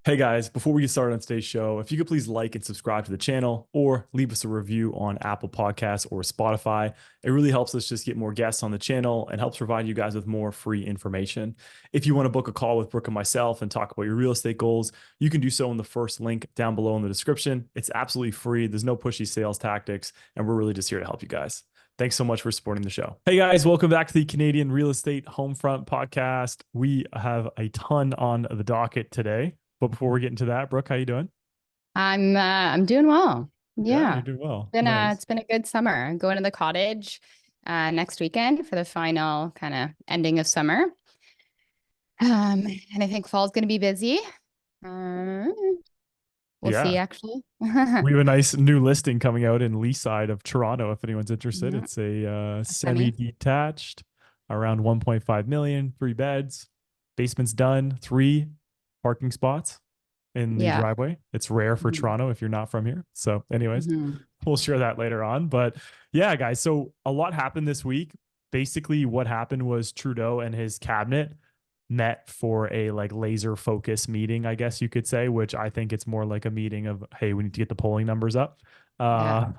Hey guys, before we get started on today's show, if you could please like and subscribe to the channel or leave us a review on Apple Podcasts or Spotify. It really helps us just get more guests on the channel and helps provide you guys with more free information. If you want to book a call with Brooke and myself and talk about your real estate goals, you can do so in the first link down below in the description. It's absolutely free. There's no pushy sales tactics, and we're really just here to help you guys. Thanks so much for supporting the show. Hey guys, welcome back to the Canadian Real Estate Homefront podcast. We have a ton on the docket today. But before we get into that, Brooke, how you doing? I'm doing well. Yeah, you're Yeah. doing well. It's Nice. been a good summer. Going to the cottage next weekend for the final kind of ending of summer. And I think fall's gonna be busy. Um, we'll see Yeah. actually. We have a nice new listing coming out in Lee side of Toronto if anyone's interested. Yeah, It's a a semi. semi-detached, around 1.5 million, 3 beds, basement's done, 3 parking spots in the Yeah. driveway. It's rare for Mhm. Toronto if you're not from here. So, anyways, Mhm. we'll share that later on. But yeah, guys, so a lot happened this week. Basically, what happened was Trudeau and his cabinet met for a like laser focus meeting, I guess you could say, which I think it's more like a meeting of, hey, we need to get the polling numbers up. Yeah.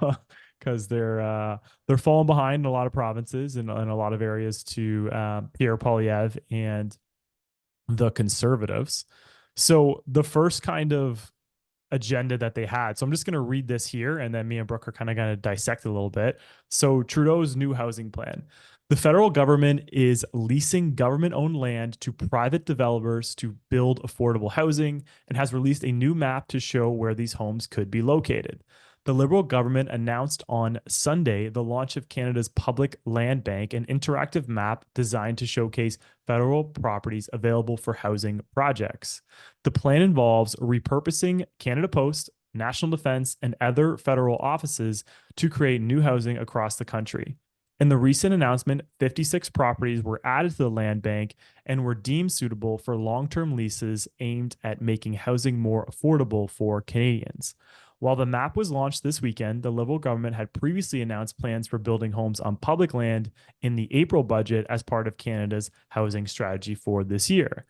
Because they're falling behind in a lot of provinces and in a lot of areas to Pierre Poilievre and the Conservatives. So the first kind of agenda that they had. So I'm just going to read this here, and then me and Brooke are kind of going to dissect it a little bit. So Trudeau's new housing plan. The federal government is leasing government owned land to private developers to build affordable housing and has released a new map to show where these homes could be located. The Liberal government announced on Sunday the launch of Canada's Public Land Bank, an interactive map designed to showcase federal properties available for housing projects. The plan involves repurposing Canada Post, National Defense, and other federal offices to create new housing across the country. In the recent announcement, 56 properties were added to the land bank and were deemed suitable for long term leases aimed at making housing more affordable for Canadians. While the map was launched this weekend, the Liberal government had previously announced plans for building homes on public land in the April budget as part of Canada's housing strategy for this year.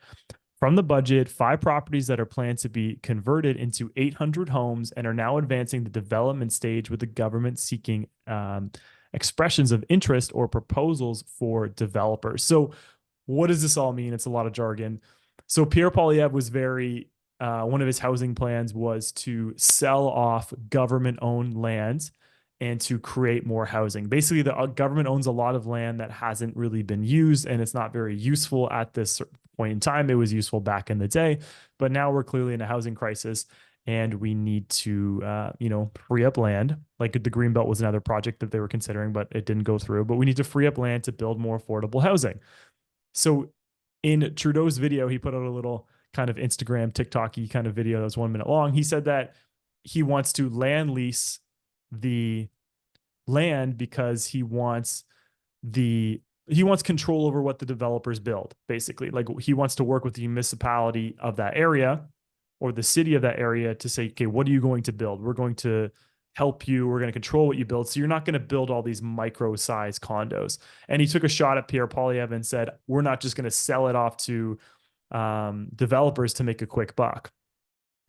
From the budget, 5 properties that are planned to be converted into 800 homes and are now advancing the development stage with the government seeking expressions of interest or proposals for developers. So, what does this all mean? It's a lot of jargon. So, Pierre Poilievre was one of his housing plans was to sell off government owned lands and to create more housing. Basically, the government owns a lot of land that hasn't really been used and it's not very useful at this point in time. It was useful back in the day, but now we're clearly in a housing crisis and we need to, free up land. Like the Greenbelt was another project that they were considering, but it didn't go through. But we need to free up land to build more affordable housing. So in Trudeau's video, he put out a little kind of Instagram, TikTok-y kind of video that was 1 minute long. He said that he wants to land lease the land because he wants control over what the developers build, basically. Like he wants to work with the municipality of that area or the city of that area to say, okay, what are you going to build? We're going to help you. We're going to control what you build. So you're not going to build all these micro size condos. And he took a shot at Pierre Poilievre and said, we're not just going to sell it off to developers to make a quick buck.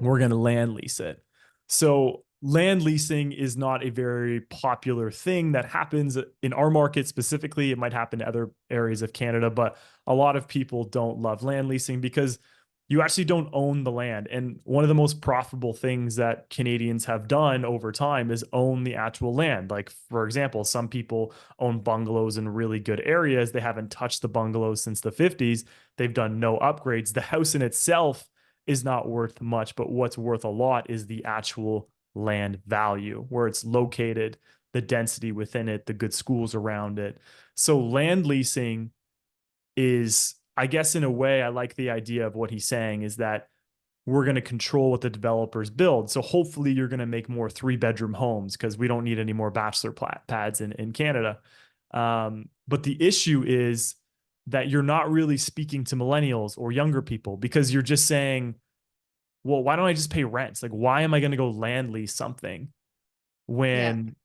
We're going to land lease it. So land leasing is not a very popular thing that happens in our market specifically. It might happen in other areas of Canada, but a lot of people don't love land leasing because you actually don't own the land. And one of the most profitable things that Canadians have done over time is own the actual land. Like, for example, some people own bungalows in really good areas. They haven't touched the bungalows since the 50s. They've done no upgrades. The house in itself is not worth much, but what's worth a lot is the actual land value, where it's located, the density within it, the good schools around it. So land leasing is, I guess, in a way, I like the idea of what he's saying is that we're going to control what the developers build. So hopefully you're going to make more 3 bedroom homes because we don't need any more bachelor pads in Canada. But the issue is that you're not really speaking to millennials or younger people because you're just saying, well, why don't I just pay rents? Like, why am I going to go land lease something Yeah. when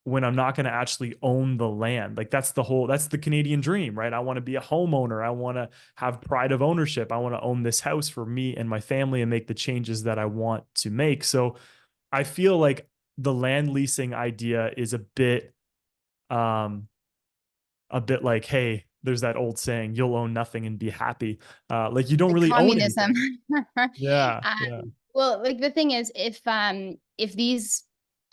when I'm not going to actually own the land. Like that's the Canadian dream, right? I want to be a homeowner. I want to have pride of ownership. I want to own this house for me and my family and make the changes that I want to make. So I feel like the land leasing idea is um, a bit like, hey, there's that old saying, you'll own nothing and be happy. Like you don't The really own communism. anything. Yeah. Yeah. Well, like the thing is, if these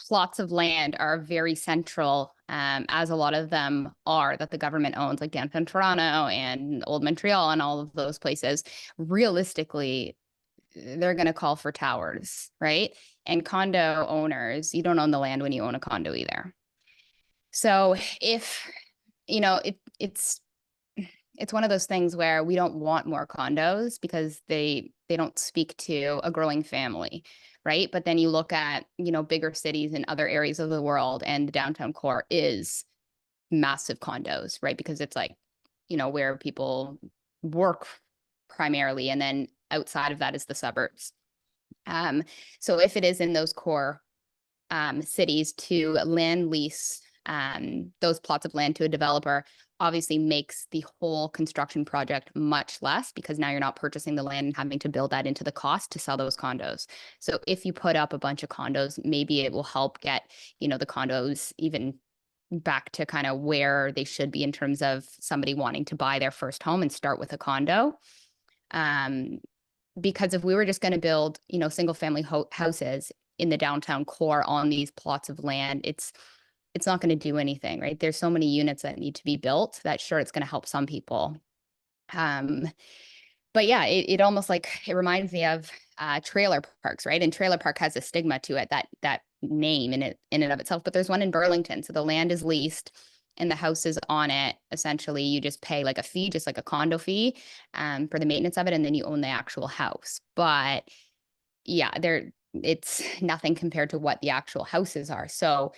plots of land are very central, as a lot of them are that the government owns, like downtown Toronto and Old Montreal and all of those places, realistically, they're going to call for towers, right? And condo owners, you don't own the land when you own a condo either. So if it's one of those things where we don't want more condos because they don't speak to a growing family, right? But then you look at, bigger cities in other areas of the world, and the downtown core is massive condos, right? Because it's like, where people work primarily, and then outside of that is the suburbs. Um, so if it is in those core cities, to land lease those plots of land to a developer obviously makes the whole construction project much less, because now you're not purchasing the land and having to build that into the cost to sell those condos. So if you put up a bunch of condos, maybe it will help get, the condos even back to kind of where they should be in terms of somebody wanting to buy their first home and start with a condo. Um, because if we were just going to build, single family houses in the downtown core on these plots of land, it's not going to do anything, right? There's so many units that need to be built that sure, it's going to help some people. Um, but yeah, it almost like it reminds me of trailer parks, right? And trailer park has a stigma to it, that name in and of itself. But there's one in Burlington, so the land is leased and the house is on it. Essentially, you just pay like a fee, just like a condo fee, for the maintenance of it, and then you own the actual house. But yeah, it's nothing compared to what the actual houses are. So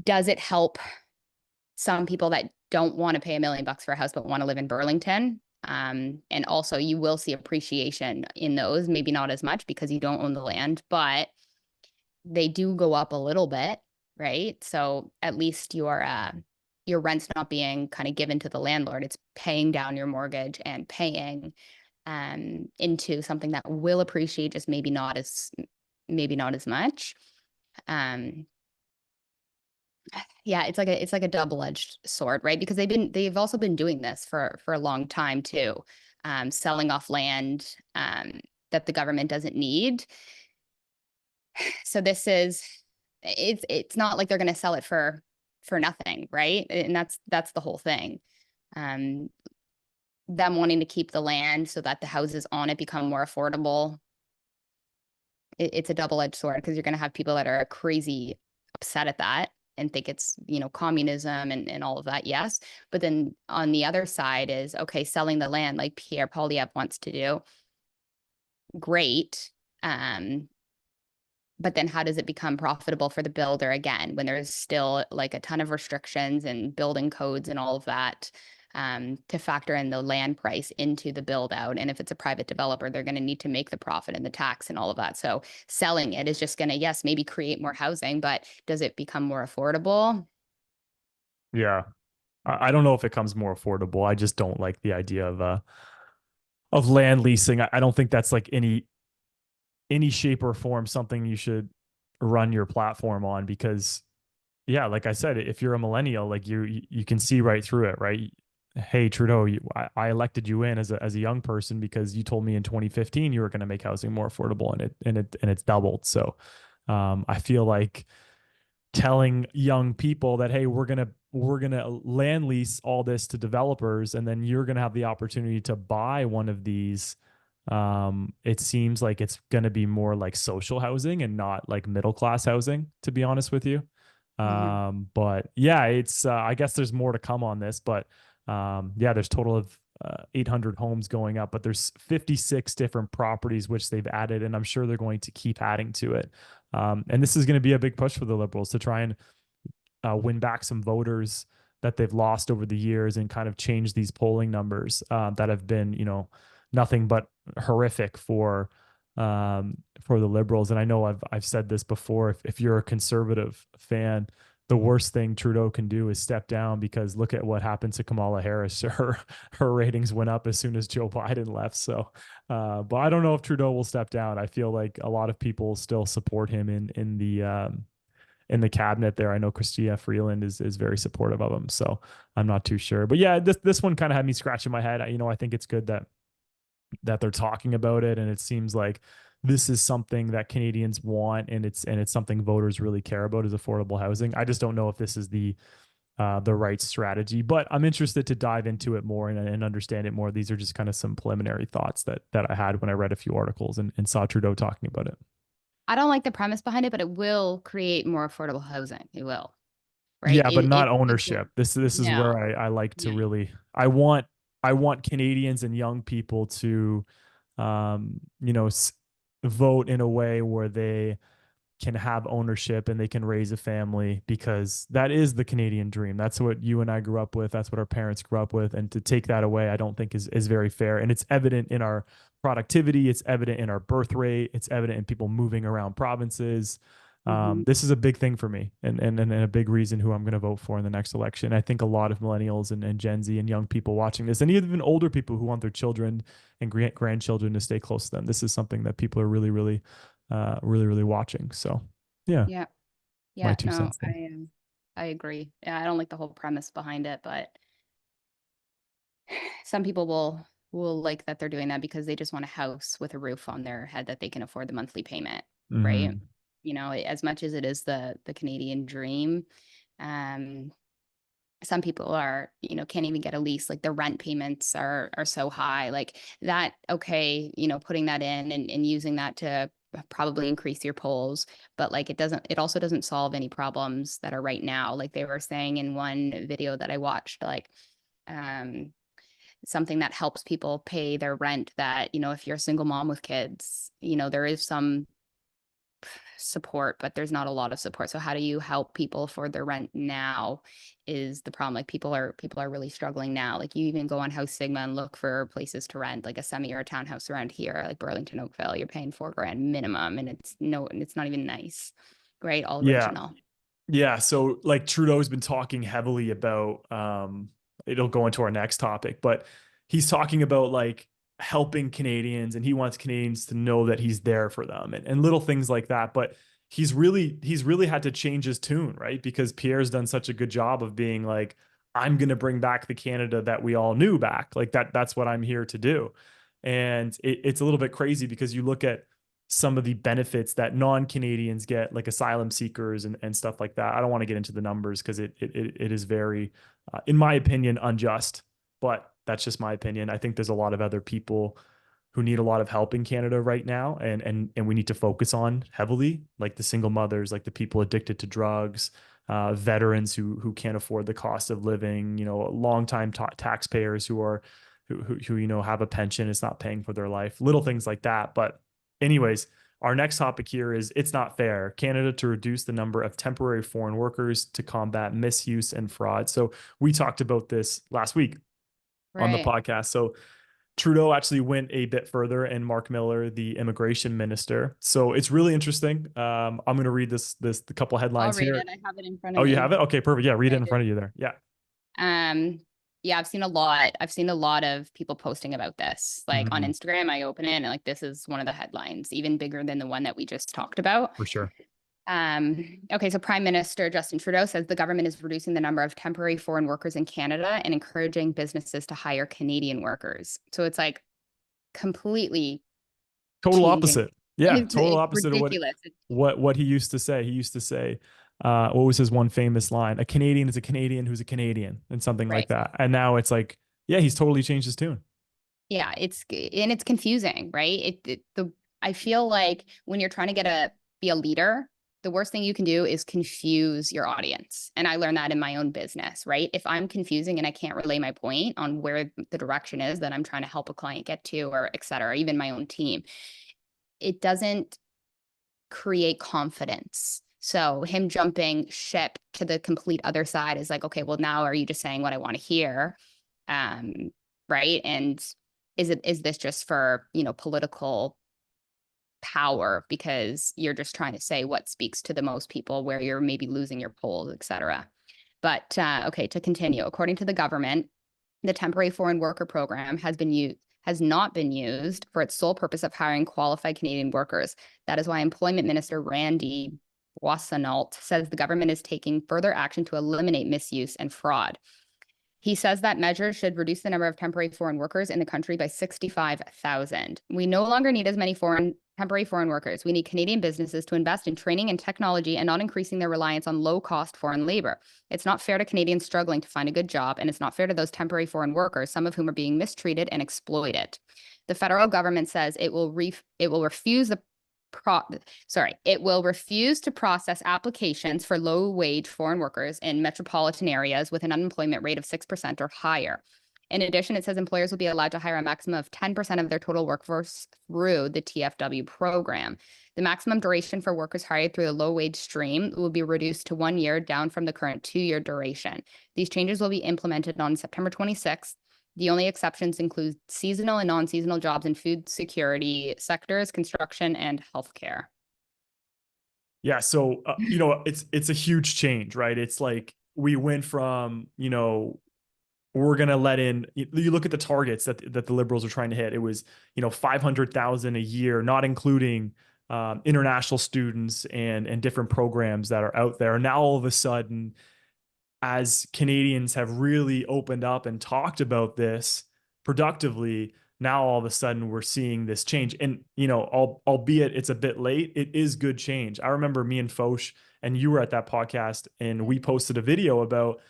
does it help some people that don't want to pay $1 million for a house but want to live in Burlington? And also you will see appreciation in those, maybe not as much because you don't own the land, but they do go up a little bit, right? So at least your rent's not being kind of given to the landlord. It's paying down your mortgage and paying into something that will appreciate, just maybe not as much. Um, yeah, it's like a double-edged sword, right? Because they've also been doing this for a long time too, selling off land that the government doesn't need. So it's not like they're going to sell it for nothing, right? And that's the whole thing. Um, them wanting to keep the land so that the houses on it become more affordable. It's a double-edged sword, because you're going to have people that are crazy upset at that and think it's, communism and all of that. Yes. But then on the other side is, okay, selling the land like Pierre Poilievre wants to do. Great. But then how does it become profitable for the builder again, when there's still like a ton of restrictions and building codes and all of that, to factor in the land price into the build out? And if it's a private developer, they're going to need to make the profit and the tax and all of that. So selling it is just going to, yes, maybe create more housing, but does it become more affordable? Yeah. I don't know if it comes more affordable. I just don't like the idea of land leasing. I don't think that's like any shape or form something you should run your platform on, because yeah, like I said, if you're a millennial, like you can see right through it, right? Hey, Trudeau, I elected you in as a young person because you told me in 2015 you were going to make housing more affordable, and it's doubled. So I feel like telling young people that, hey, we're gonna land lease all this to developers, and then you're gonna have the opportunity to buy one of these. It seems like it's gonna be more like social housing and not like middle class housing, to be honest with you. Mhm. But yeah, it's I guess there's more to come on this, but yeah, there's total of 800 homes going up, but there's 56 different properties which they've added, and I'm sure they're going to keep adding to it. And this is going to be a big push for the Liberals to try and win back some voters that they've lost over the years, and kind of change these polling numbers that have been, nothing but horrific for the Liberals. And I know I've said this before. If you're a conservative fan, the worst thing Trudeau can do is step down, because look at what happened to Kamala Harris. Her ratings went up as soon as Joe Biden left. So, but I don't know if Trudeau will step down. I feel like a lot of people still support him in the cabinet there. I know Chrystia Freeland is very supportive of him. So I'm not too sure. But yeah, this one kind of had me scratching my head. I think it's good that they're talking about it, and it seems like this is something that Canadians want, and it's something voters really care about, is affordable housing. I just don't know if this is the right strategy, but I'm interested to dive into it more and understand it more. These are just kind of some preliminary thoughts that I had when I read a few articles and saw Trudeau talking about it. I don't like the premise behind it, but it will create more affordable housing. It will, right? Yeah, but not It will. ownership. This is No, where I like to no. really, I want Canadians and young people to um, you know, vote in a way where they can have ownership and they can raise a family, because that is the Canadian dream. That's what you and I grew up with. That's what our parents grew up with. And to take that away, I don't think is very fair. And it's evident in our productivity. It's evident in our birth rate. It's evident in people moving around provinces. Mhm. This is a big thing for me, and a big reason who I'm going to vote for in the next election. I think a lot of millennials and Gen Z and young people watching this, and even older people who want their children and grandchildren to stay close to them. This is something that people are really watching. So, yeah, Yeah. my Yeah. two No, cents there. I agree. Yeah, I don't like the whole premise behind it, but some people will like that they're doing that because they just want a house with a roof on their head that they can afford the monthly payment, right? Mm-hmm. As much as it is the Canadian dream, um, some people can't even get a lease. Like the rent payments are so high. Like that, okay, putting that in and using that to probably increase your polls, but like it also doesn't solve any problems that are right now. Like they were saying in one video that I watched, like um something that helps people pay their rent, that if you're a single mom with kids, there is some support, but there's not a lot of support. So how do you help people afford their rent now is the problem. Like people are really struggling now. Like you even go on House Sigma and look for places to rent, like a semi or a townhouse around here, like Burlington, Oakville, you're paying $4,000 minimum, and it's not even nice, right? All Yeah. original. Yeah. So like Trudeau's been talking heavily about it'll go into our next topic, but he's talking about like helping Canadians, and he wants Canadians to know that he's there for them, and little things like that. But he's really had to change his tune, right? Because Pierre's done such a good job of being like, I'm gonna bring back the Canada that we all knew back. Like that's what I'm here to do. And it's a little bit crazy because you look at some of the benefits that non-Canadians get, like asylum seekers and stuff like that. I don't want to get into the numbers because it is very, in my opinion, unjust. But that's just my opinion. I think there's a lot of other people who need a lot of help in Canada right now, and we need to focus on heavily, like the single mothers, like the people addicted to drugs, veterans who can't afford the cost of living, longtime taxpayers who have a pension, it's not paying for their life, little things like that. But anyways, our next topic here is it's not fair. Canada to reduce the number of temporary foreign workers to combat misuse and fraud. So we talked about this last week on the Right. podcast. So Trudeau actually went a bit further, and Mark Miller, the immigration minister. So it's really interesting. I'm going to read the couple I'll headlines read here. it. I have it in front of Oh, you have me. it? Okay, perfect. Yeah, read it I in do. front of you there. Yeah. Um, yeah, I've seen a lot. I've seen a lot of people posting about this. Like on Mhm. Instagram, I open it and like this is one of the headlines, even bigger than the one that we just talked about. For sure. Okay, so Prime Minister Justin Trudeau says the government is reducing the number of temporary foreign workers in Canada and encouraging businesses to hire Canadian workers. So it's like completely Total changing. opposite. Yeah, total It's opposite of what ridiculous. what he used to say. He used to say, what was his one famous line? A Canadian is a Canadian who's a Canadian, and something like Right. that. And now it's like, yeah, he's totally changed his tune. Yeah, it's confusing, right? I feel like when you're trying to be a leader, the worst thing you can do is confuse your audience. And I learned that in my own business, right? If I'm confusing and I can't relay my point on where the direction is that I'm trying to help a client get to, or et cetera, even my own team, it doesn't create confidence. So him jumping ship to the complete other side is like, okay, well, now are you just saying what I want to hear? Um, right. And is this just for, political power because you're just trying to say what speaks to the most people, where you're maybe losing your polls, etc. But okay, to continue, according to the government, the temporary foreign worker program has not been used for its sole purpose of hiring qualified Canadian workers. That is why Employment Minister Randy Boissonnault says the government is taking further action to eliminate misuse and fraud. He says that measures should reduce the number of temporary foreign workers in the country by 65,000. We no longer need as many temporary foreign workers. We need Canadian businesses to invest in training and technology and not increasing their reliance on low-cost foreign labor. It's not fair to Canadians struggling to find a good job, and it's not fair to those temporary foreign workers, some of whom are being mistreated and exploited. The federal government says it will refuse to process applications for low-wage foreign workers in metropolitan areas with an unemployment rate of 6% or higher. In addition, it says employers will be allowed to hire a maximum of 10% of their total workforce through the TFW program. The maximum duration for workers hired through the low-wage stream will be reduced to 1 year, down from the current 2-year duration. These changes will be implemented on September 26th. The only exceptions include seasonal and non-seasonal jobs in food security sectors, construction, and healthcare. Yeah. So, it's a huge change, right? It's like we went from, we're going to let in, you look at the targets that the Liberals are trying to hit. It was, 500,000 a year, not including international students and different programs that are out there. And now all of a sudden, as Canadians have really opened up and talked about this productively, now all of a sudden we're seeing this change. And, albeit it's a bit late, it is good change. I remember me and Foch, and you were at that podcast, and we posted a video about,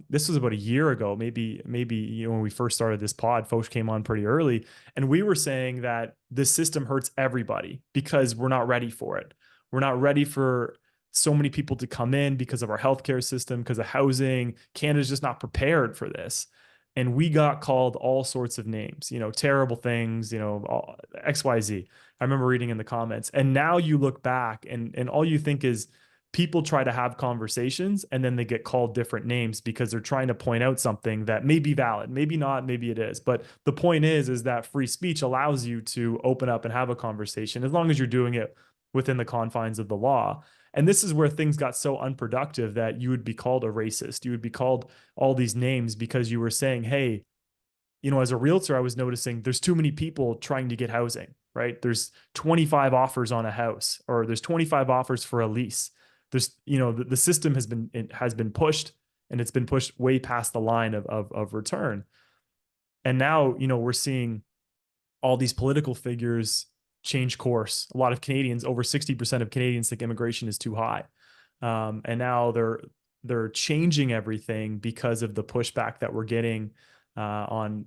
this was about a year ago, maybe, when we first started this pod. Foch came on pretty early, and we were saying that this system hurts everybody because we're not ready for it. We're not ready for so many people to come in because of our healthcare system, because of housing. Canada's just not prepared for this. And we got called all sorts of names, terrible things, XYZ. I remember reading in the comments. And now you look back and all you think is people try to have conversations and then they get called different names because they're trying to point out something that may be valid, maybe not, maybe it is. But the point is that free speech allows you to open up and have a conversation as long as you're doing it within the confines of the law. And this is where things got so unproductive that you would be called a racist. You would be called all these names because you were saying, hey, as a realtor, I was noticing there's too many people trying to get housing, right? There's 25 offers on a house, or there's 25 offers for a lease. There's, the system has been pushed, and it's been pushed way past the line of return. And now, we're seeing all these political figures change course. A lot of Canadians, over 60% of Canadians, think immigration is too high. And now they're changing everything because of the pushback that we're getting on,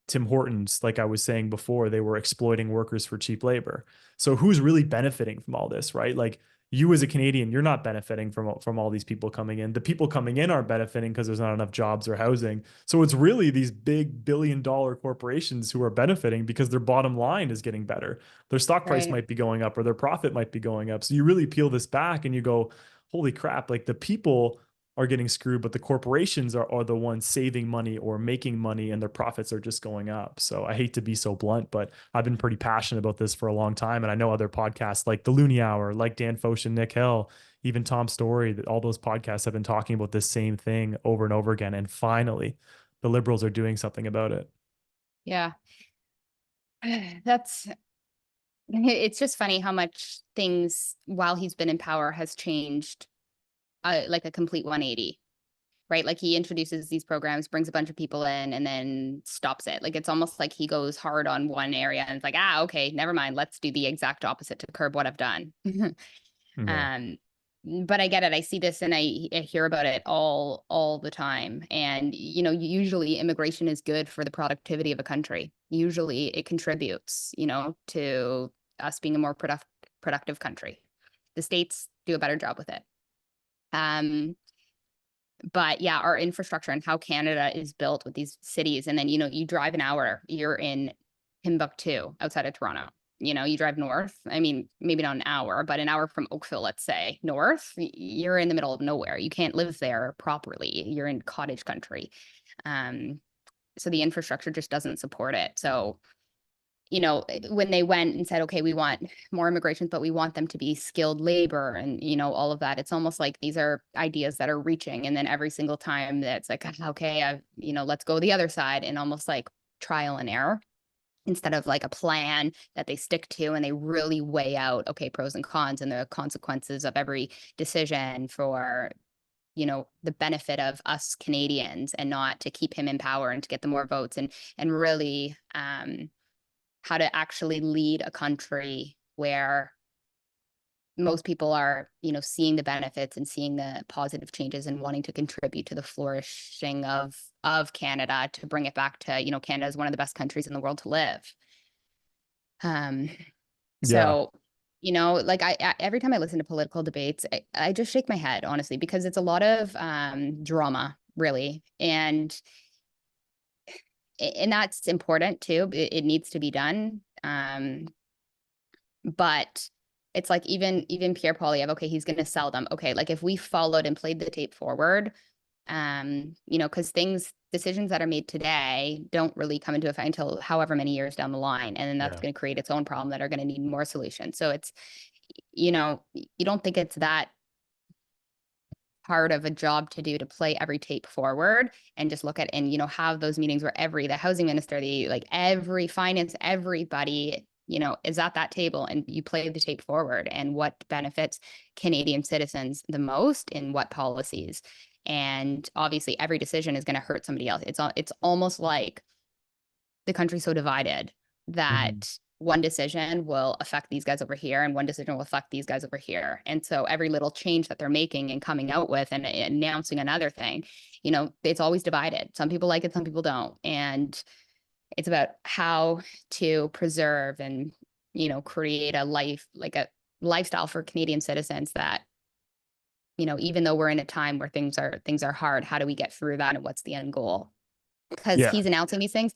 Tim Hortons. Like I was saying before, they were exploiting workers for cheap labor. So who's really benefiting from all this, right? Like, you as a Canadian, you're not benefiting from all these people coming in. The people coming in aren't benefiting because there's not enough jobs or housing. So it's really these big billion-dollar corporations who are benefiting because their bottom line is getting better. Their stock price might be going up, or their profit might be going up. So you really peel this back and you go, holy crap, like the people are getting screwed, but the corporations are the ones saving money or making money, and their profits are just going up. So I hate to be so blunt, but I've been pretty passionate about this for a long time. And I know other podcasts like the Looney Hour, like Dan Foch and Nick Hill, even Tom Story, all those podcasts have been talking about this same thing over and over again. And finally, the Liberals are doing something about it. Yeah. It's just funny how much things while he's been in power has changed, like a complete 180, right? Like he introduces these programs, brings a bunch of people in, and then stops it. Like it's almost like he goes hard on one area and it's like, okay, never mind. Let's do the exact opposite to curb what I've done. Yeah. But I get it. I see this and I hear about it all the time. And, usually immigration is good for the productivity of a country. Usually it contributes, to us being a more productive country. The states do a better job with it. But yeah, our infrastructure and how Canada is built with these cities. And then, you drive an hour, you're in Timbuktu outside of Toronto. You drive north. I mean, maybe not an hour, but an hour from Oakville, let's say, north, you're in the middle of nowhere. You can't live there properly. You're in cottage country. So the infrastructure just doesn't support it. So, when they went and said, okay, we want more immigrations, but we want them to be skilled labor and, all of that. It's almost like these are ideas that are reaching. And then every single time that's like, okay, let's go the other side, and almost like trial and error instead of like a plan that they stick to and they really weigh out, okay, pros and cons and the consequences of every decision for, the benefit of us Canadians, and not to keep him in power and to get the more votes, and really how to actually lead a country where most people are, seeing the benefits and seeing the positive changes and wanting to contribute to the flourishing of Canada, to bring it back to, Canada is one of the best countries in the world to live. Um, Yeah. so, like every time I listen to political debates, I just shake my head, honestly, because it's a lot of drama, really. And that's important too. It needs to be done. But it's like even Pierre Poilievre, okay, he's going to sell them. Okay, like if we followed and played the tape forward, because decisions that are made today don't really come into effect until however many years down the line, and then that's Yeah. going to create its own problem that are going to need more solutions. So it's, you don't think it's that hard of a job to do to play every tape forward and just look at and have those meetings where the housing minister, the like every finance, everybody is at that table, and you play the tape forward and what benefits Canadian citizens the most in what policies. And obviously every decision is going to hurt somebody else. It's almost like the country's so divided Mhm. that one decision will affect these guys over here and one decision will affect these guys over here. And so every little change that they're making and coming out with and announcing another thing, it's always divided. Some people like it, some people don't. And it's about how to preserve and, create a life, like a lifestyle for Canadian citizens that, even though we're in a time where things are hard, how do we get through that, and what's the end goal? Because Yeah. he's announcing these things,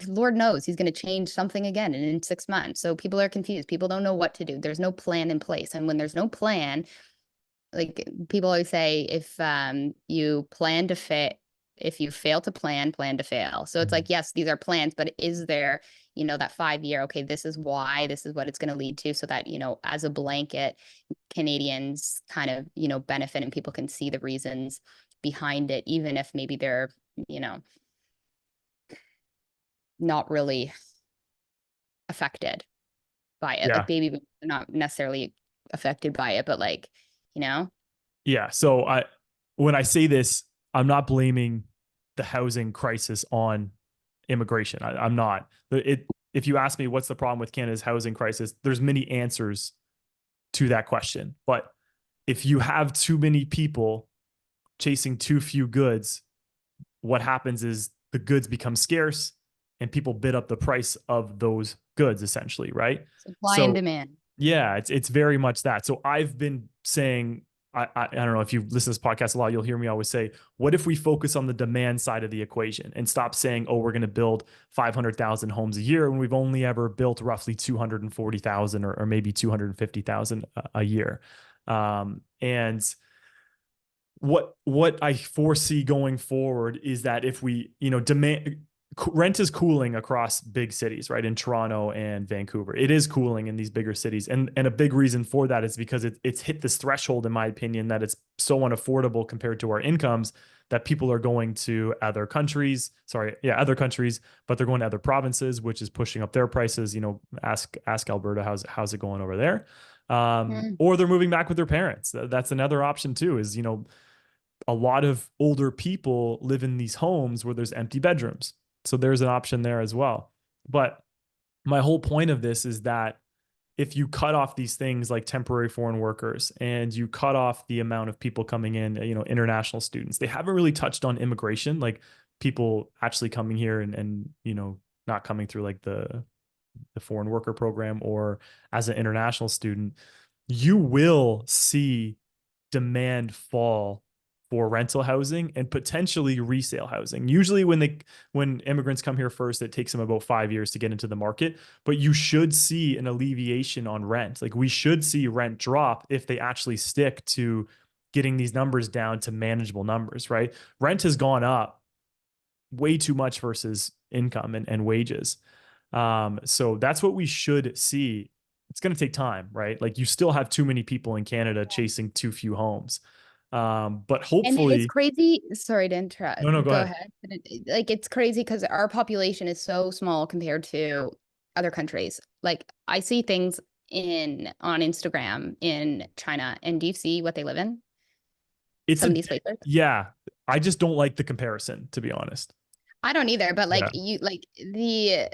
Lord knows he's going to change something again in 6 months. So people are confused. People don't know what to do. There's no plan in place. And when there's no plan, like people always say, if you plan to fit, if you fail to plan to fail. So it's Mhm. like, yes, these are plans, but is there, that 5 year, okay, this is why, this is what it's going to lead to, so that, as a blanket, Canadians kind of, benefit and people can see the reasons behind it, even if maybe they're, you know, not really affected by it. Like Yeah. baby boomers are not necessarily affected by it, but like, you know, Yeah. So when I say this, I'm not blaming the housing crisis on immigration. I'm not. If you ask me what's the problem with Canada's housing crisis, there's many answers to that question. But if you have too many people chasing too few goods, what happens is the goods become scarce and people bid up the price of those goods essentially, right? supply and So demand. yeah, it's very much that. So I've been saying, I don't know if you've listened to this podcast a lot, you'll hear me always say, what if we focus on the demand side of the equation and stop saying, oh, we're going to build 500,000 homes a year when we've only ever built roughly 240,000 or maybe 250,000 a year. And what I foresee going forward is that if we, demand rent is cooling across big cities, right? In Toronto and Vancouver, it is cooling in these bigger cities, and a big reason for that is because it's hit this threshold, in my opinion, that it's so unaffordable compared to our incomes that people are going to other countries. Sorry, yeah, other countries, but they're going to other provinces, which is pushing up their prices. Ask Alberta, how's it going over there? Mm. Or they're moving back with their parents. That's another option too. Is a lot of older people live in these homes where there's empty bedrooms. So there's an option there as well. But my whole point of this is that if you cut off these things like temporary foreign workers and you cut off the amount of people coming in, international students, they haven't really touched on immigration, like people actually coming here and not coming through like the foreign worker program or as an international student, you will see demand fall for rental housing and potentially resale housing. Usually when immigrants come here first, it takes them about 5 years to get into the market, but you should see an alleviation on rent. Like we should see rent drop if they actually stick to getting these numbers down to manageable numbers, right? Rent has gone up way too much versus income and wages. So that's what we should see. It's going to take time, right? Like you still have too many people in Canada chasing too few homes. But And it is hopefully, crazy. Sorry to interrupt. no, go Go ahead. ahead. Like it's crazy because our population is so small compared to other countries. Like I see things in on Instagram in China, and do you see what they live in? It's Some of a, these places. yeah, I just don't like the comparison, to be honest. I don't either, but Yeah. like you like the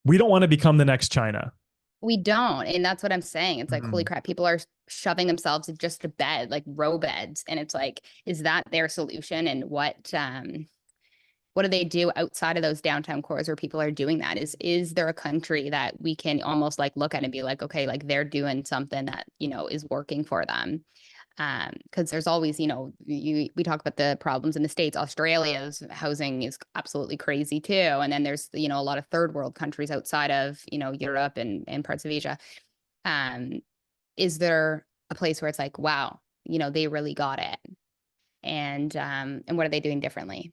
We don't want to become the next China. we don't. And that's what I'm saying. It's like, holy Mhm. crap, people are shoving themselves just to bed, like row beds. And it's like, is that their solution? And what do they do outside of those downtown cores where people are doing that? Is there a country that we can almost like look at and be like, okay, like they're doing something that, is working for them? Because there's always, we talk about the problems in the States. Australia's housing is absolutely crazy too. And then there's, a lot of third world countries outside of, Europe and parts of Asia. Um, is there a place where it's like, wow, they really got it? And what are they doing differently?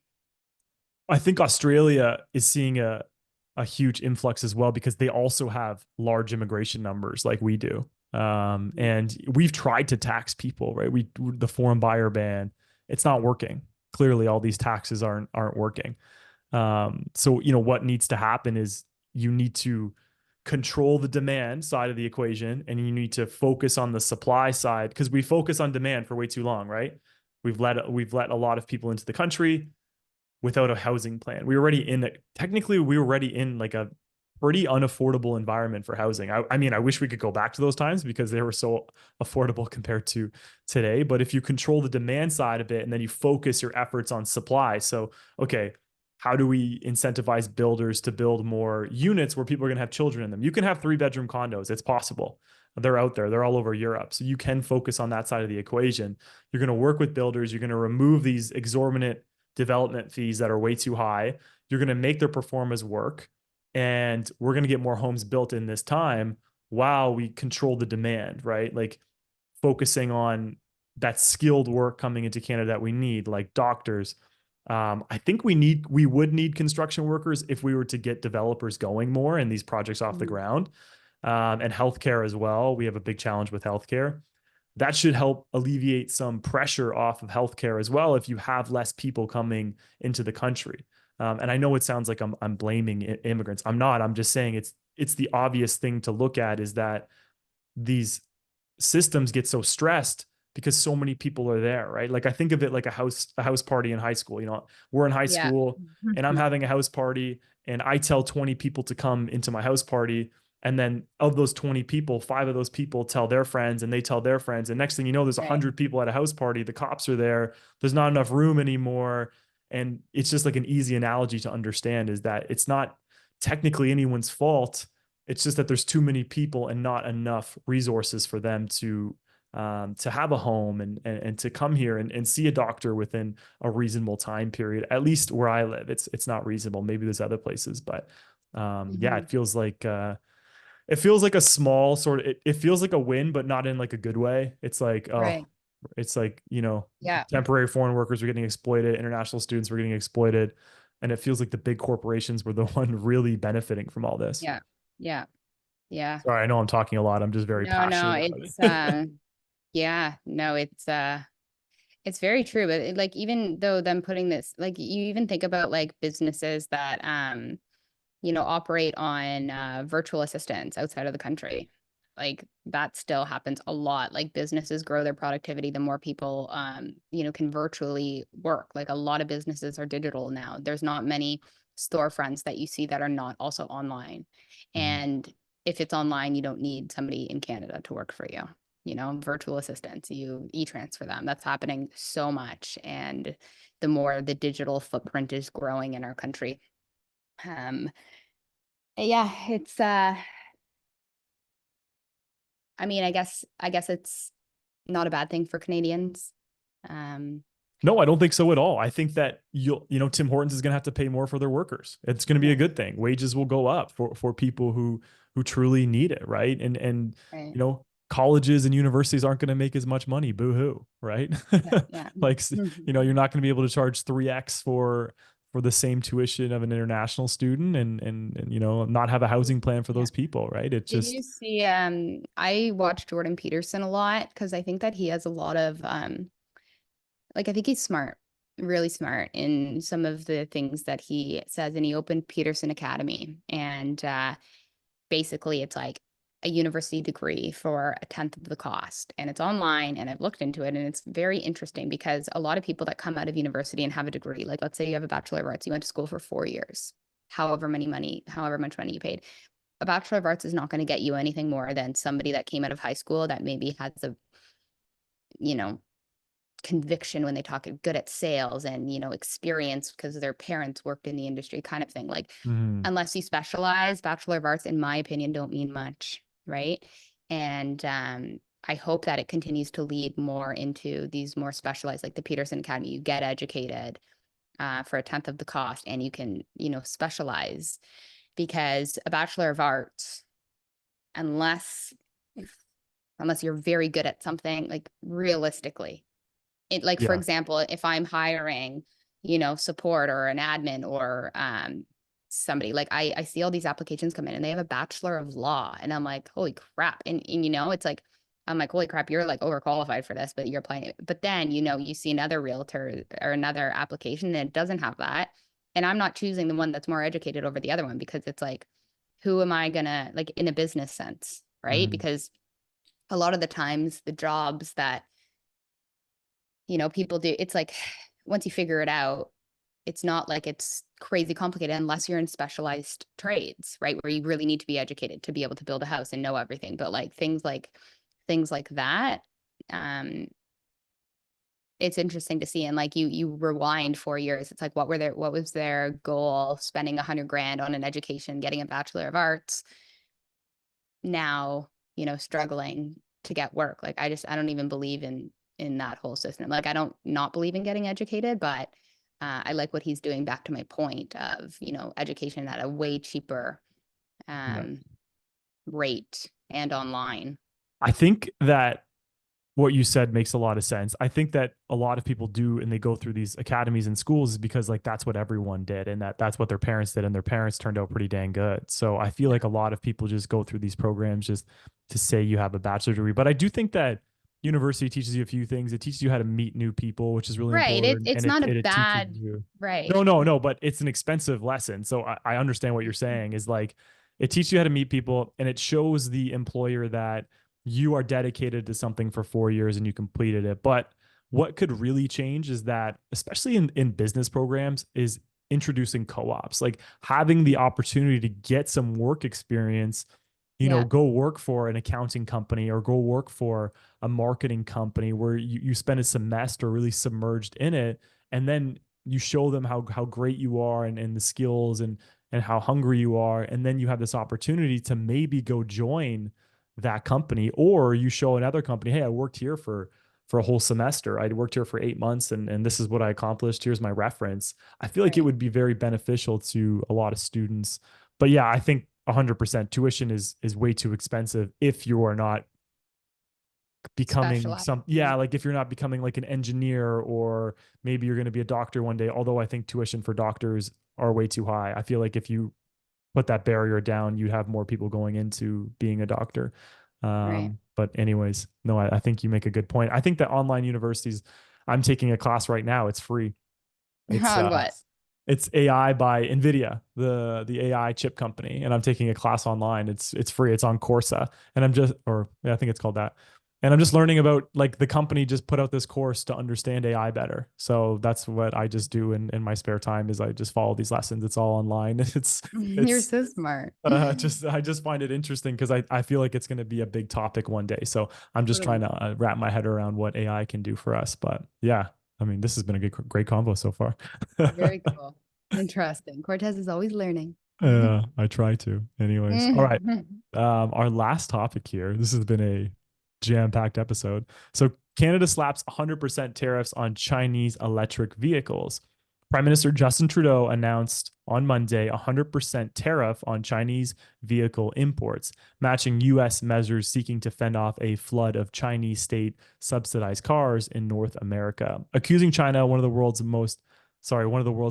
I think Australia is seeing a huge influx as well because they also have large immigration numbers like we do. And we've tried to tax people, right? The foreign buyer ban, it's not working. Clearly, all these taxes aren't working. So what needs to happen is you need to control the demand side of the equation, and you need to focus on the supply side because we focus on demand for way too long, right? We've let a lot of people into the country without a housing plan. Technically we were already in like a pretty unaffordable environment for housing. I mean, I wish we could go back to those times because they were so affordable compared to today. But if you control the demand side a bit and then you focus your efforts on supply, so okay, how do we incentivize builders to build more units where people are going to have children in them? You can have 3-bedroom condos. It's possible. They're out there. They're all over Europe. So you can focus on that side of the equation. You're going to work with builders. You're going to remove these exorbitant development fees that are way too high. You're going to make their performers work. And we're going to get more homes built in this time while we control the demand, right? Like focusing on that skilled work coming into Canada that we need, like doctors. I think we would need construction workers if we were to get developers going more and these projects off the Mhm. ground, and healthcare as well. We have a big challenge with healthcare. That should help alleviate some pressure off of healthcare as well if you have less people coming into the country. And I know it sounds like I'm blaming immigrants. I'm not. I'm just saying it's the obvious thing to look at is that these systems get so stressed because so many people are there, right? Like I think of it like a house party in high school. We're in high Yeah. school and I'm having a house party and I tell 20 people to come into my house party. And then of those 20 people, 5 of those people tell their friends and they tell their friends. And next thing you know, there's Right. 100 people at a house party. The cops are there. There's not enough room anymore. And it's just like an easy analogy to understand is that it's not technically anyone's fault. It's just that there's too many people and not enough resources for them to have a home and to come here and see a doctor within a reasonable time period. At least where I live, it's not reasonable. Maybe there's other places, but yeah, Mhm. it feels like a small sort of it feels like a win, but not in like a good way. It's like Right. it's like Yeah. temporary foreign workers were getting exploited, international students were getting exploited, and it feels like the big corporations were the one really benefiting from all this. Yeah. Yeah. Yeah. Sorry, I know I'm talking a lot. I'm just very No, no, passionate about it's it. yeah, no, it's very true. But like even though them putting this, like you even think about like businesses that operate on virtual assistants outside of the country. Like that still happens a lot. Like businesses grow their productivity the more people can virtually work. Like a lot of businesses are digital now. There's not many storefronts that you see that are not also online. Mhm. And if it's online, you don't need somebody in Canada to work for you. Virtual assistants, you e-transfer them. That's happening so much. And the more the digital footprint is growing in our country. Um, yeah, it's I mean, I guess it's not a bad thing for Canadians. Um No, I don't think so at all. I think that Tim Hortons is going to have to pay more for their workers. It's going to be a yeah, good thing. Wages will go up for people who truly need it, right? And right. colleges and universities aren't going to make as much money. Boo hoo, right? Yeah, yeah. Like Mhm. you're not going to be able to charge 3x for the same tuition of an international student and you know, not have a housing plan for Yeah. those people, right? It Did you just see I watch Jordan Peterson a lot because I think that he has a lot of like I think he's smart, really smart in some of the things that he says. And he opened Peterson Academy. And basically it's like a university degree for a tenth of the cost. And it's online. And I've looked into it. And it's very interesting because a lot of people that come out of university and have a degree, like let's say you have a Bachelor of Arts, you went to school for 4 years, however much money you paid. A Bachelor of Arts is not going to get you anything more than somebody that came out of high school that maybe has a, you know, conviction when they talk good at sales and experience because their parents worked in the industry kind of thing, like mhm, unless you specialize, Bachelor of Arts in my opinion don't mean much, right? And I hope that it continues to lead more into these more specialized, like the Peterson Academy. You get educated for a tenth of the cost and you can specialize, because a Bachelor of Arts, unless you're very good at something, like realistically, it, like for yeah. example, if I'm hiring support or an admin or somebody, like I see all these applications come in and they have a Bachelor of Law and I'm like, holy crap. And it's like, I'm like, holy crap, you're like overqualified for this, but you're applying it. But then you see another realtor or another application and it doesn't have that, and I'm not choosing the one that's more educated over the other one, because it's like, who am I gonna, like, in a business sense, right? Mhm. Because a lot of the times the jobs that people do, it's like once you figure it out, it's not like it's crazy complicated unless you're in specialized trades, right? Where you really need to be educated to be able to build a house and know everything. But like things like that, um, it's interesting to see. And like you rewind 4 years, it's like what was their goal? Spending 100 grand on an education, getting a Bachelor of Arts, now struggling to get work. Like I don't even believe in that whole system. Like I don't not believe in getting educated, but I like what he's doing, back to my point of education at a way cheaper Yeah. um rate and online. I think that what you said makes a lot of sense. I think that a lot of people do, and they go through these academies and schools is because like that's what everyone did, and that's what their parents did, and their parents turned out pretty dang good. So I feel Yeah. like a lot of people just go through these programs just to say you have a bachelor's degree. But I do think that university teaches you a few things. It teaches you how to meet new people, which is really Right. important, It's and not a it teaches bad, you. right. No, but it's an expensive lesson. So I understand what you're saying is like it teaches you how to meet people, and it shows the employer that you are dedicated to something for 4 years and you completed it. But what could really change is that, especially in business programs, is introducing co-ops, like having the opportunity to get some work experience, Yeah. go work for an accounting company or go work for a marketing company where you spend a semester really submerged in it. And then you show them how great you are and the skills and how hungry you are. And then you have this opportunity to maybe go join that company, or you show another company, hey, I worked here for a whole semester. I worked here for 8 months and this is what I accomplished. Here's my reference. I feel like it Right. would be very beneficial to a lot of students. But yeah, I think 100% tuition is way too expensive if you are not becoming Specialized. some, yeah, like if you're not becoming like an engineer, or maybe you're going to be a doctor one day, although I think tuition for doctors are way too high. I feel like if you put that barrier down, you have more people going into being a doctor. Right. But anyways, no, I think you make a good point. I think that online universities, I'm taking a class right now. It's free. It's On what? it's AI by NVIDIA, the AI chip company, and I'm taking a class online. It's free. It's on Coursera, and I'm just, or yeah, I think it's called that. And I'm just learning about, like, the company just put out this course to understand AI better. So that's what I just do in my spare time, is I just follow these lessons. It's all online. You're It's so smart. just I just find it interesting because I feel like it's going to be a big topic one day. So I'm just trying Totally. to wrap my head around what AI can do for us. But yeah, I mean, this has been a great convo so far. Very cool. Interesting. Cortez is always learning. I try to. Anyways, all right. Our last topic here. This has been a jam-packed episode. So Canada slaps 100% tariffs on Chinese electric vehicles. Prime Minister Justin Trudeau announced on Monday 100% tariff on Chinese vehicle imports, matching US measures seeking to fend off a flood of Chinese state subsidized cars in North America, accusing China, one of the world's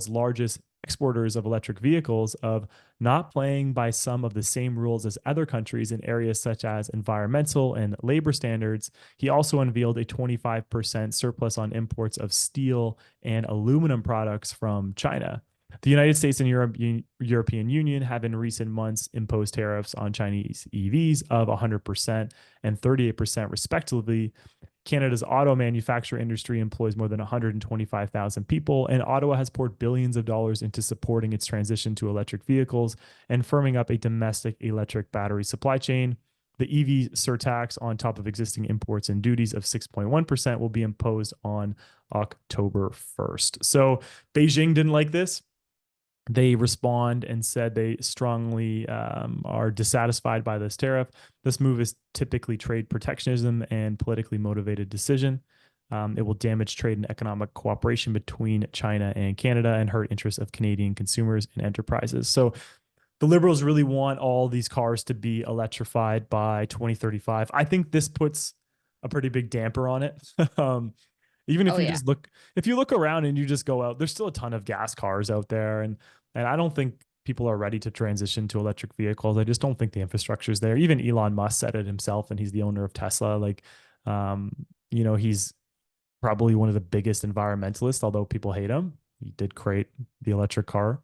largest exporters of electric vehicles of not playing by some of the same rules as other countries in areas such as environmental and labor standards. He also unveiled a 25% surplus on imports of steel and aluminum products from China. The United States and European Union have in recent months imposed tariffs on Chinese EVs of 100% and 38% respectively. Canada's auto manufacturing industry employs more than 125,000 people, and Ottawa has poured billions of dollars into supporting its transition to electric vehicles and firming up a domestic electric battery supply chain. The EV surtax on top of existing imports and duties of 6.1% will be imposed on October 1st. So Beijing didn't like this. They respond and said they strongly are dissatisfied by this tariff. This move is typically trade protectionism and politically motivated decision. It will damage trade and economic cooperation between China and Canada and hurt interests of Canadian consumers and enterprises. So the Liberals really want all these cars to be electrified by 2035. I think this puts a pretty big damper on it. Even if Oh you yeah. just look, if you look around and you just go out, there's still a ton of gas cars out there, and I don't think people are ready to transition to electric vehicles. I just don't think the infrastructure is there. Even Elon Musk said it himself, and he's the owner of Tesla. Like, um, he's probably one of the biggest environmentalists, although people hate him. He did create the electric car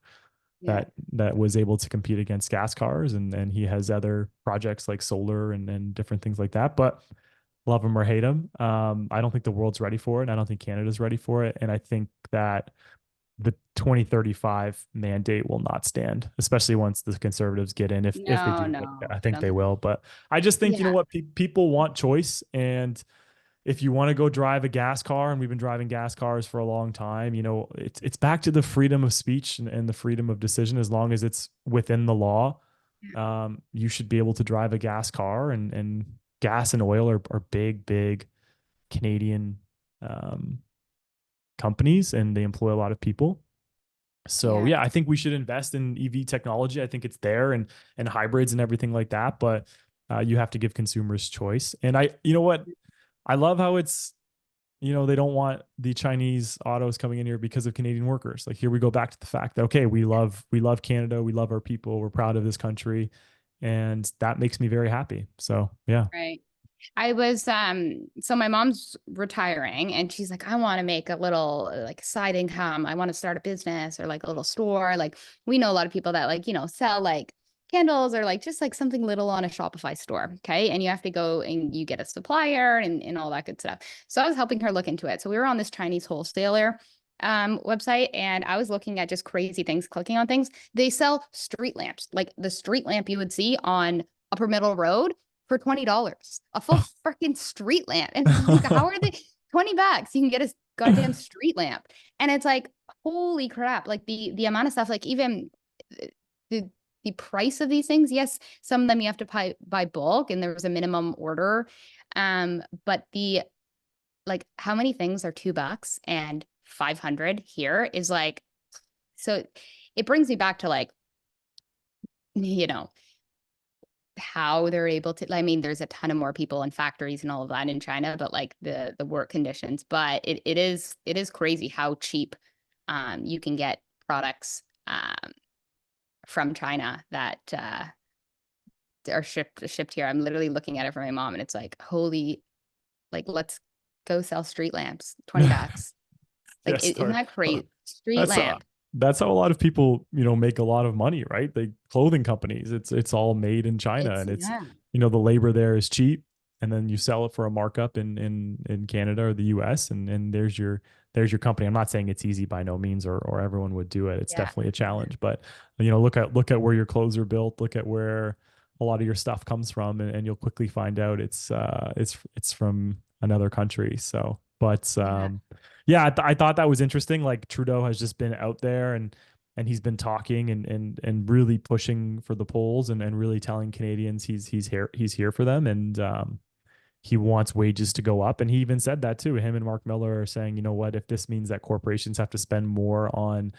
Yeah. that was able to compete against gas cars, and he has other projects like solar and different things like that. But love him or hate him, I don't think the world's ready for it, and I don't think Canada's ready for it. And I think that the 2035 mandate will not stand, especially once the conservatives get in. If they No, do, but no, I think they no. will. But I just think, you know Yeah. what, people want choice, and if you want to go drive a gas car, and we've been driving gas cars for a long time, it's back to the freedom of speech and the freedom of decision. As long as it's within the law, you should be able to drive a gas car, and gas and oil are big Canadian um, companies, and they employ a lot of people. So Yeah. yeah, I think we should invest in EV technology. I think it's there, and hybrids and everything like that. But you have to give consumers choice. And you know what, I love how it's, they don't want the Chinese autos coming in here because of Canadian workers. Like, here we go back to the fact that, okay, we love Canada, we love our people, we're proud of this country, and that makes me very happy. So yeah. Right. I was so my mom's retiring and she's like, I want to make a little like side income. I want to start a business or like a little store. Like we know a lot of people that like, sell like candles or like just like something little on a Shopify store. Okay. And you have to go and you get a supplier and all that good stuff. So I was helping her look into it. So we were on this Chinese wholesaler website and I was looking at just crazy things, clicking on things. They sell street lamps, like the street lamp you would see on Upper Middle Road for $20, a full freaking street lamp. And it's like, how are they $20? You can get a goddamn street lamp. And it's like, holy crap. Like the amount of stuff, like even the the price of these things, yes, some of them you have to buy bulk and there was a minimum order. But the like how many things are $2 and 500 here is like, so it brings me back to like, you know, how they're able to, I mean, there's a ton of more people in factories and all of that in China, but like the work conditions, but it is crazy how cheap you can get products from China that are shipped here. I'm literally looking at it for my mom and it's like, holy, like let's go sell street lamps, $20. Like, Yes, isn't Star. that crazy? Street That's lamp. that's how a lot of people, make a lot of money, right? They clothing companies. It's all made in China, It's and it's, yeah, the labor there is cheap, and then you sell it for a markup in Canada or the US, and there's your company. I'm not saying it's easy by no means, or everyone would do it. It's yeah, definitely a yeah, challenge, but look at where your clothes are built, look at where a lot of your stuff comes from, and you'll quickly find out it's from another country. So, but yeah. yeah, I thought that was interesting. Like, Trudeau has just been out there, and he's been talking and really pushing for the polls, and really telling Canadians he's here for them, and he wants wages to go up. And he even said that too. Him and Mark Miller are saying, you know what, if this means that corporations have to spend more on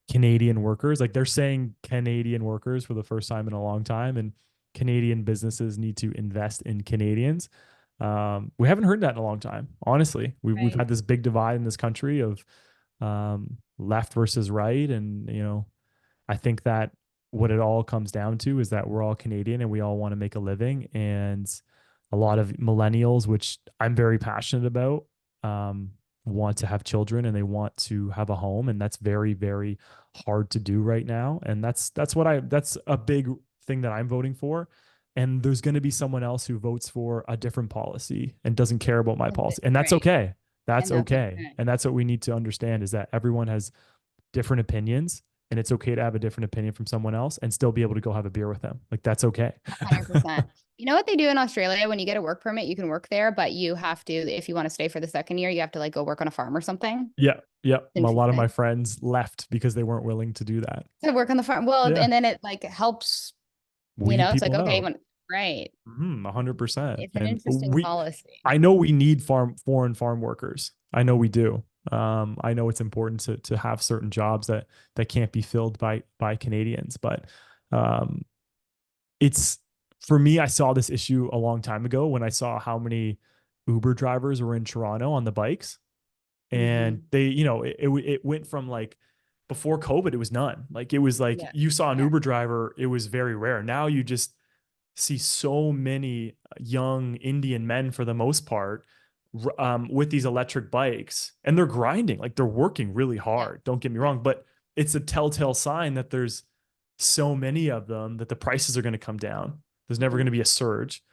Canadian workers, like they're saying Canadian workers for the first time in a long time, and Canadian businesses need to invest in Canadians. We haven't heard that in a long time. Honestly, we've Right. had this big divide in this country of left versus right, and I think that what it all comes down to is that we're all Canadian and we all want to make a living. And a lot of millennials, which I'm very passionate about, um, want to have children and they want to have a home. And that's very, very hard to do right now. And that's a big thing that I'm voting for. And there's going to be someone else who votes for a different policy and doesn't care about my policy. And that's Right. okay. That's And that's okay. okay. And that's what we need to understand is that everyone has different opinions and it's okay to have a different opinion from someone else and still be able to go have a beer with them. Like that's okay. 100%. You know what they do in Australia? When you get a work permit, you can work there, but you have to, if you want to stay for the second year, you have to like go work on a farm or something. Yeah. Yeah. A lot of my Interesting. friends left because they weren't willing to do that. To work on the farm. Well, Yeah. and then it like helps, Weed it's like, people okay, out. right. 100%. It's an And interesting policy. I know we need foreign farm workers. I know we do. I know it's important to have certain jobs that can't be filled by Canadians, but um, it's for me. I saw this issue a long time ago when I saw how many Uber drivers were in Toronto on the bikes, and Hmm. they, it went from like before COVID, it was none. Like it was like Yeah. you saw an Yeah. Uber driver, it was very rare. Now you just see so many young Indian men for the most part with these electric bikes and they're grinding, like they're working really Yeah. hard. Don't get me Yeah. wrong, but it's a telltale sign that there's so many of them that the prices are going to come down. There's never going to Mhm. be a surge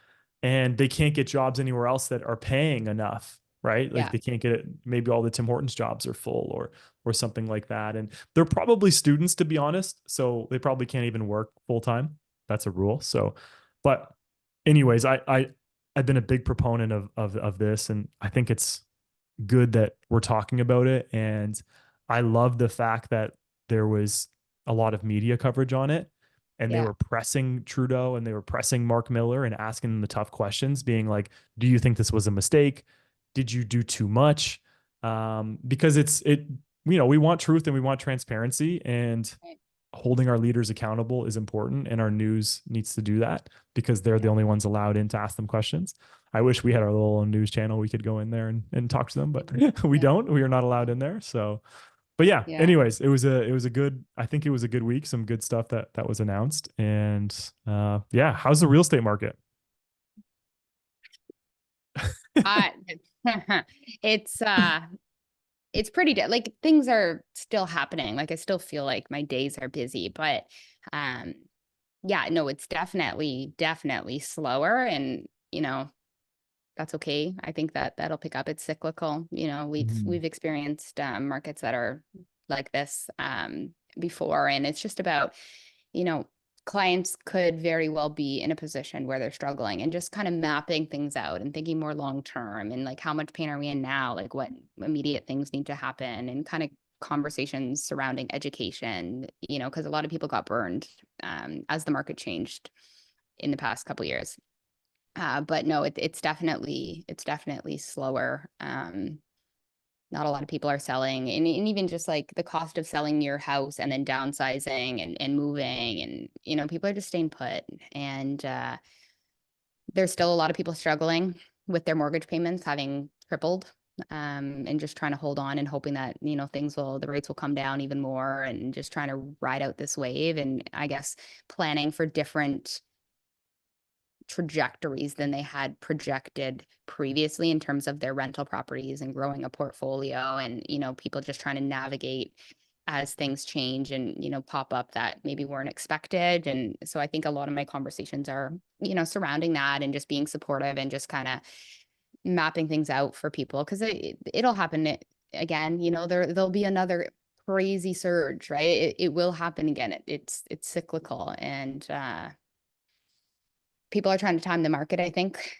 and they can't get jobs anywhere else that are paying enough, right? Like Yeah. they can't get it. Maybe all the Tim Hortons jobs are full or something like that. And they're probably students to be honest. So they probably can't even work full time. That's a rule. So, but anyways, I've been a big proponent of this and I think it's good that we're talking about it. And I love the fact that there was a lot of media coverage on it and they Yeah. were pressing Trudeau and they were pressing Mark Miller and asking them the tough questions, being like, do you think this was a mistake? Did you do too much? Because we want truth and we want transparency and Right. holding our leaders accountable is important and our news needs to do that because they're the Yeah. only ones allowed in to ask them questions. I wish we had our little news channel. We could go in there and talk to them, but we Yeah. don't. We are not allowed in there. So, but yeah. Yeah. Anyways, it was a good. I think it was a good week. Some good stuff that was announced, and yeah. How's the real estate market? I it's it's pretty like things are still happening. Like I still feel like my days are busy, but um yeah, no, it's definitely slower and that's okay. I think that that'll pick up. It's cyclical. We've Mhm. experienced markets that are like this before, and it's just about, you know, clients could very well be in a position where they're struggling and just kind of mapping things out and thinking more long term and like how much pain are we in now? Like what immediate things need to happen and kind of conversations surrounding education, because a lot of people got burned as the market changed in the past couple years. But no, it's definitely slower. Not a lot of people are selling, and even just like the cost of selling your house and then downsizing and moving, and people are just staying put. And there's still a lot of people struggling with their mortgage payments having tripled, and just trying to hold on and hoping that the rates will come down even more, and just trying to ride out this wave. And I guess planning for different trajectories than they had projected previously in terms of their rental properties and growing a portfolio, and people just trying to navigate as things change and pop up that maybe weren't expected. And so I think a lot of my conversations are surrounding that and just being supportive and just kind of mapping things out for people, because it'll happen again. There'll be another crazy surge, right? It will happen again. It's cyclical, and people are trying to time the market, I think.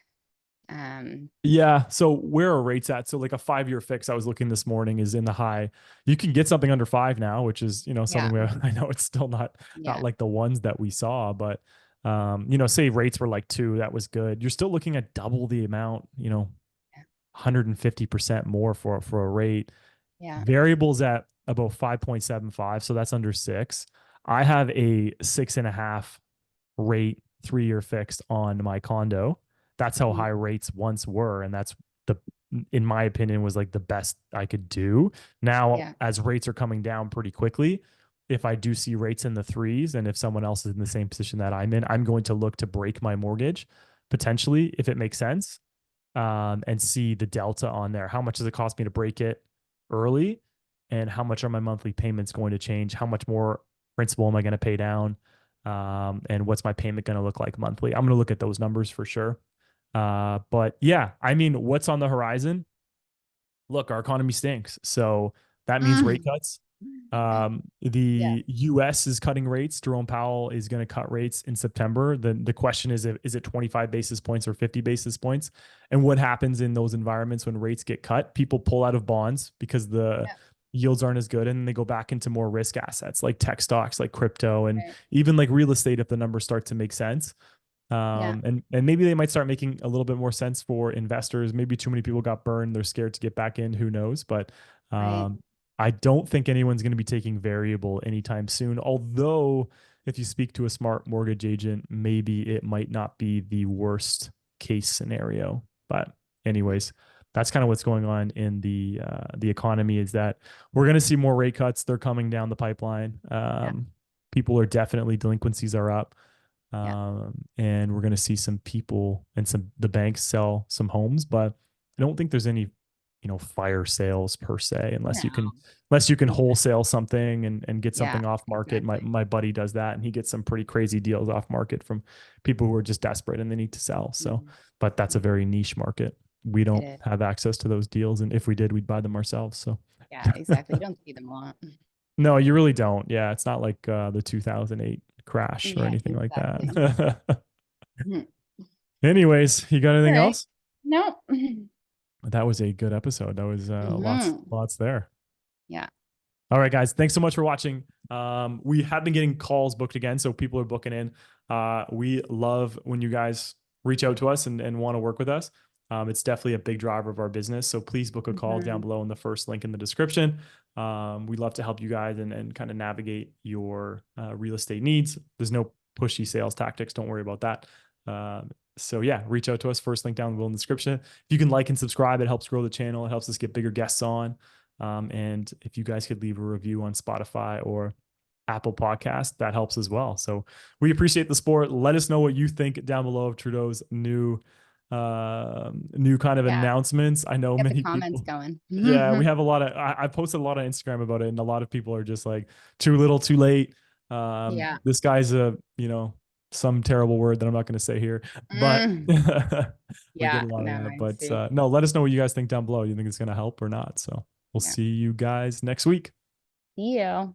Um, Yeah. So where are rates at? So like a 5-year fix I was looking this morning is in the high. You can get something under five now, which is, something yeah, I know it's still not yeah, like the ones that we saw, but say rates were like two, that was good. You're still looking at double the amount, 150% more for a rate. yeah, Variables at about 5.75, so that's under six. I have a 6.5 rate 3-year fixed on my condo. That's how mhm, high rates once were. And that's the, in my opinion, was like the best I could do. Now, yeah, as rates are coming down pretty quickly, if I do see rates in the threes, and if someone else is in the same position that I'm in, I'm going to look to break my mortgage potentially if it makes sense, and see the delta on there. How much does it cost me to break it early? And how much are my monthly payments going to change? How much more principal am I going to pay down? And what's my payment going to look like monthly? I'm going to look at those numbers for sure. But yeah, I mean, what's on the horizon? Look, our economy stinks. So that means rate Mm. cuts. Yeah. The US is cutting rates. Jerome Powell is going to cut rates in September. The question is it 25 basis points or 50 basis points? And what happens in those environments when rates get cut? People pull out of bonds because the Yeah. yields aren't as good, and they go back into more risk assets like tech stocks, like crypto, and Right. even like real estate if the numbers start to make sense. Yeah. And maybe they might start making a little bit more sense for investors. Maybe too many people got burned. They're scared to get back in. Who knows? But Right. um, I don't think anyone's going to be taking variable anytime soon. Although, if you speak to a smart mortgage agent, maybe it might not be the worst case scenario. But anyways, that's kind of what's going on in the economy. Is that we're going to see more rate cuts. They're coming down the pipeline. Yeah. People are definitely delinquencies are up. Yeah. And we're going to see some people and some the banks sell some homes, but I don't think there's any, fire sales per se, No. unless you can Exactly. wholesale something and get Yeah. something off market. My Exactly. my buddy does that, and he gets some pretty crazy deals off market from people who are just desperate and they need to sell. So, Mhm. but that's a Mhm. very niche market. We It don't is. have access to those deals, and if we did, we'd buy them ourselves. So. Yeah. Exactly. You don't see them a lot. No, you really don't. Yeah, it's not like the 2008 crash or Yeah. anything like Exactly. that. Mhm. Anyways, you got All anything right. else? No. That was a good episode. That was lots Hmm. lots there. Yeah. All right, guys. Thanks so much for watching. We have been getting calls booked again, so people are booking in. We love when you guys reach out to us and want to work with us. It's definitely a big driver of our business. So please book a call down Hmm. below in the first link in the description. We'd love to help you guys and kind of navigate your real estate needs. There's no pushy sales tactics. Don't worry about that. So yeah, reach out to us. First link down below in the description. If you can like and subscribe, it helps grow the channel. It helps us get bigger guests on. And if you guys could leave a review on Spotify or Apple Podcast, that helps as well. So we appreciate the support. Let us know what you think down below of Trudeau's new kind of Yeah. announcements. I know Get the many comments people. going. Yeah, we have a lot of. I posted a lot on Instagram about it, and a lot of people are just like, too little, too late. Yeah. This guy's some terrible word that I'm not going to say here, but Mm. we get Yeah. a lot of No, that. I But see. no, let us know what you guys think down below. You think it's going to help or not? So we'll Yeah. see you guys next week. See you.